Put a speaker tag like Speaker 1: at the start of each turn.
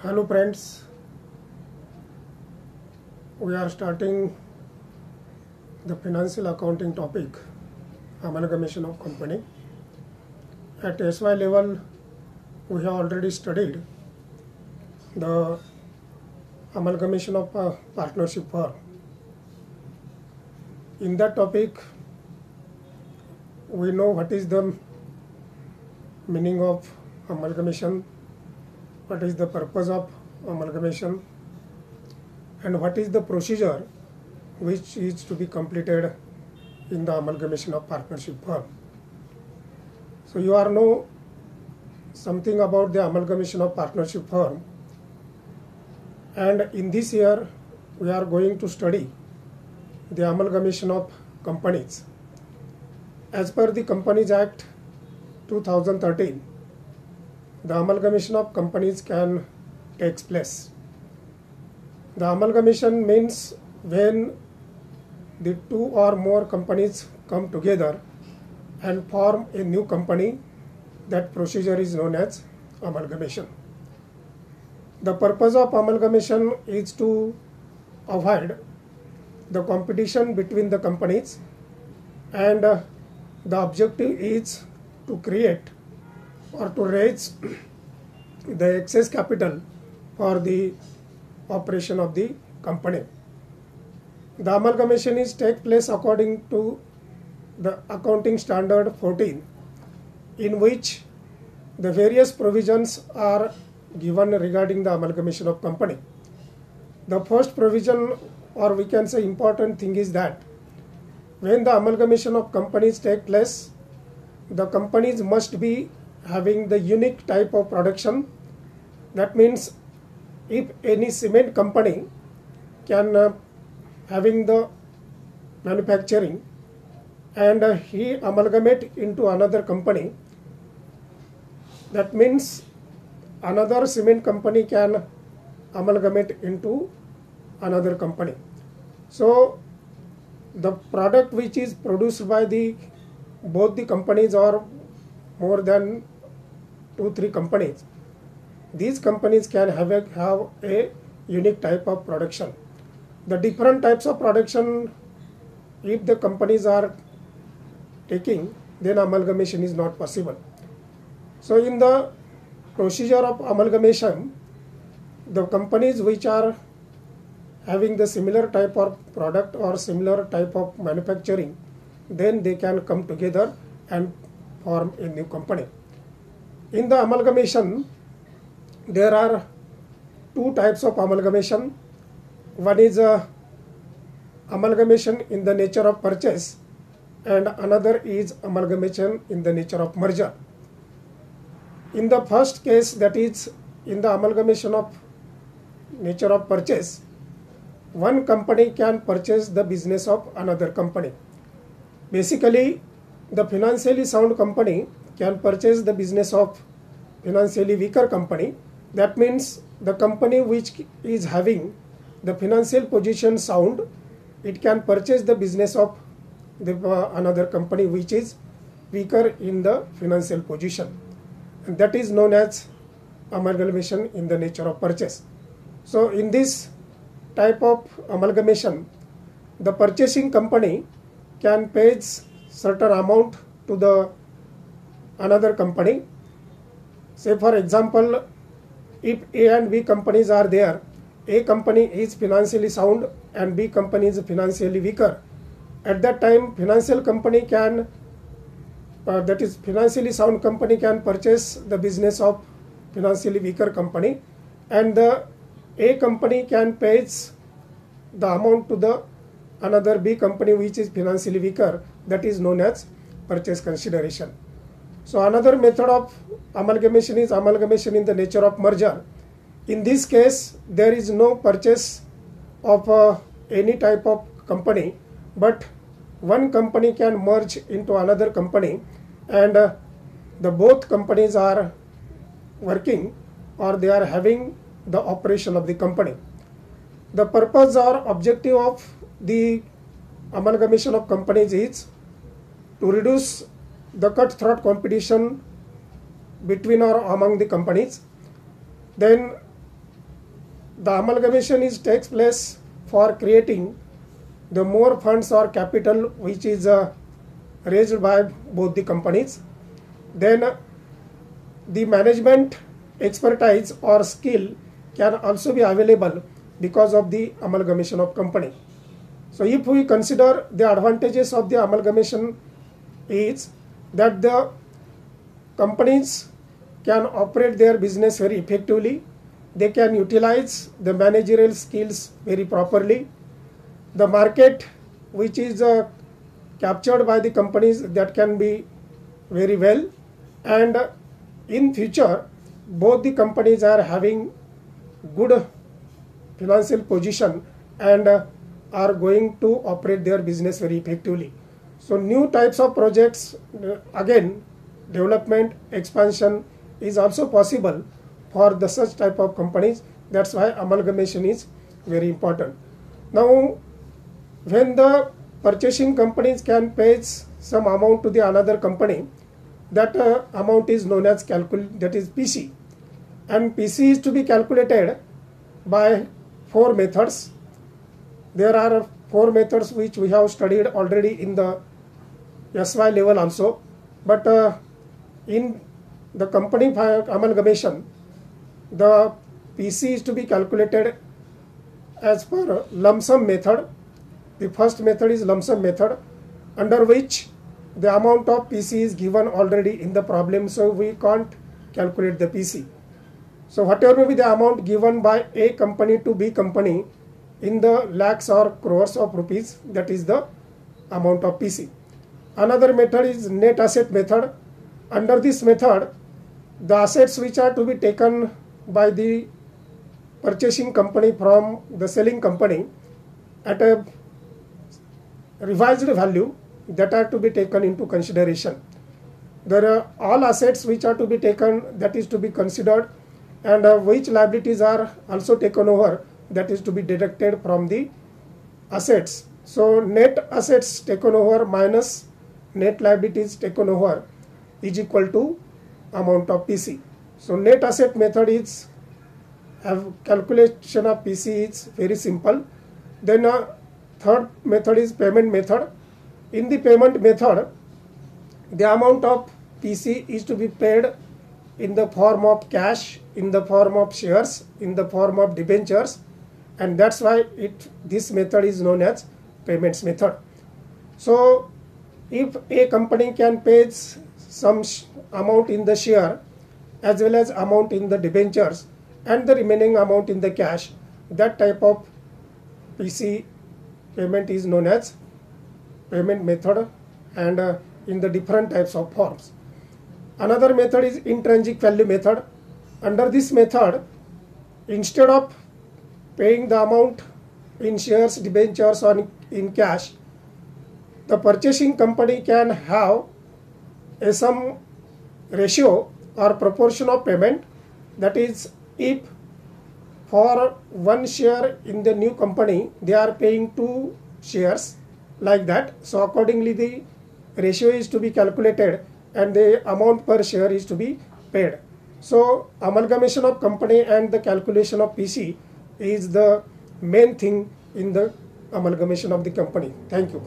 Speaker 1: Hello friends, we are starting the financial accounting topic, amalgamation of company. At SY level, we have already studied the amalgamation of a partnership firm. In that topic, we know what is the meaning of amalgamation, what is the purpose of amalgamation, and what is the procedure which is to be completed in the amalgamation of partnership firm. So you are know something about the amalgamation of partnership firm, and in this year we are going to study the amalgamation of companies. As per the Companies Act 2013, the amalgamation of companies can take place. The amalgamation means when the two or more companies come together and form a new company. That procedure is known as amalgamation. The purpose of amalgamation is to avoid the competition between the companies, and the objective is to create or to raise the excess capital for the operation of the company. The amalgamation is take place according to the accounting standard 14, in which the various provisions are given regarding the amalgamation of company. The first provision, or we can say important thing, is that when the amalgamation of companies take place, the companies must be having the unique type of production. That means if any cement company can having the manufacturing and he amalgamate into another company, that means another cement company can amalgamate into another company. So the product which is produced by both the companies or more than 2-3 companies, these companies can have a unique type of production. The different types of production, if the companies are taking, then amalgamation is not possible. So in the procedure of amalgamation, the companies which are having the similar type of product or similar type of manufacturing, then they can come together and form a new company. In the amalgamation, there are two types of amalgamation. One is amalgamation in the nature of purchase, and another is amalgamation in the nature of merger. In the first case, that is in the amalgamation of nature of purchase, one company can purchase the business of another company. Basically, the financially sound company can purchase the business of financially weaker company. That means the company which is having the financial position sound, it can purchase the business of another company which is weaker in the financial position, and that is known as amalgamation in the nature of purchase. So in this type of amalgamation, the purchasing company can pay certain amount to the another company. Say for example, if A and B companies are there, A company is financially sound and B company is financially weaker. At that time, financial company can, that is financially sound company can purchase the business of financially weaker company, and the A company can pay the amount to the another B company which is financially weaker. That is known as purchase consideration. So another method of amalgamation is amalgamation in the nature of merger. In this case, there is no purchase of any type of company, but one company can merge into another company, and the both companies are working or they are having the operation of the company. The purpose or objective of the amalgamation of companies is to reduce the cutthroat competition between or among the companies. Then the amalgamation takes place for creating the more funds or capital which is raised by both the companies. Then the management expertise or skill can also be available because of the amalgamation of company. So if we consider the advantages of the amalgamation is that the companies can operate their business very effectively, they can utilize the managerial skills very properly, the market which is captured by the companies that can be very well, and in future both the companies are having good financial position and are going to operate their business very effectively. So new types of projects, again development, expansion is also possible for the such type of companies. That's why amalgamation is very important. Now when the purchasing companies can pay some amount to the another company, that amount is known as that is PC, and PC is to be calculated by 4 methods. There are 4 methods which we have studied already in the SY level also, but in the company amalgamation, the PC is to be calculated as per lump sum method. The first method is lump sum method, under which the amount of PC is given already in the problem, so we can't calculate the PC. So whatever may be the amount given by A company to B company in the lakhs or crores of rupees, that is the amount of PC. Another method is net asset method. Under this method, the assets which are to be taken by the purchasing company from the selling company at a revised value, that are to be taken into consideration. There are all assets which are to be taken, that is to be considered, and which liabilities are also taken over, that is to be deducted from the assets. So net assets taken over minus net liabilities taken over is equal to amount of PC. So net asset method is calculation of PC is very simple. Then third method is payment method. In the payment method, the amount of PC is to be paid in the form of cash, in the form of shares, in the form of debentures, and that's why this method is known as payments method. So if a company can pay some amount in the share as well as amount in the debentures and the remaining amount in the cash, that type of PC payment is known as payment method, and in the different types of forms. Another method is intrinsic value method. Under this method, instead of paying the amount in shares, debentures or in cash, the purchasing company can have some ratio or proportion of payment. That is, if for 1 share in the new company they are paying 2 shares, like that, so accordingly the ratio is to be calculated and the amount per share is to be paid. So amalgamation of company and the calculation of PC is the main thing in the amalgamation of the company. Thank you.